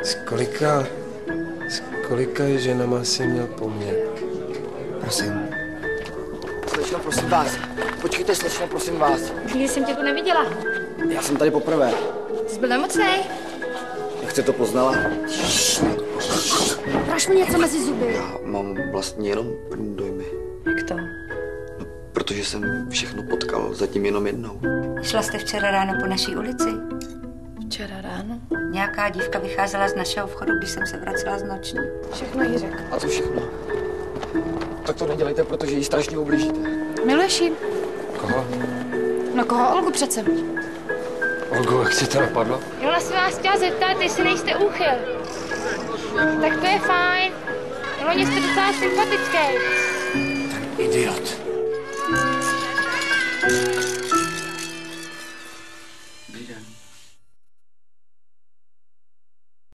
S kolika ženama jsi měl poměr? Prosím. Slečno, prosím vás. Počkejte, slečno, prosím vás. Nikdy jsem tě tu neviděla. Já jsem tady poprvé. Jsi byl nemocnej? Jak jste to poznala? Praš mi něco mezi zuby. Já mám vlastně jenom první dojmy. Jak to? No, protože jsem všechno potkal zatím jenom jednou. Šla jste včera ráno po naší ulici? Včera ráno? Nějaká dívka vycházela z našeho vchodu, když jsem se vracela z noční. Všechno jí řekl. A co všechno? Tak to nedělejte, protože jí strašně ublížíte. Miluješ jí? Koho? No koho? Olgu přece. Olgo, jak ti to napadlo? Ona se vás chtěla zeptat, jestli nejste úchyl. Tak to je fajn. Loni jste docela sympatický. Ten idiot.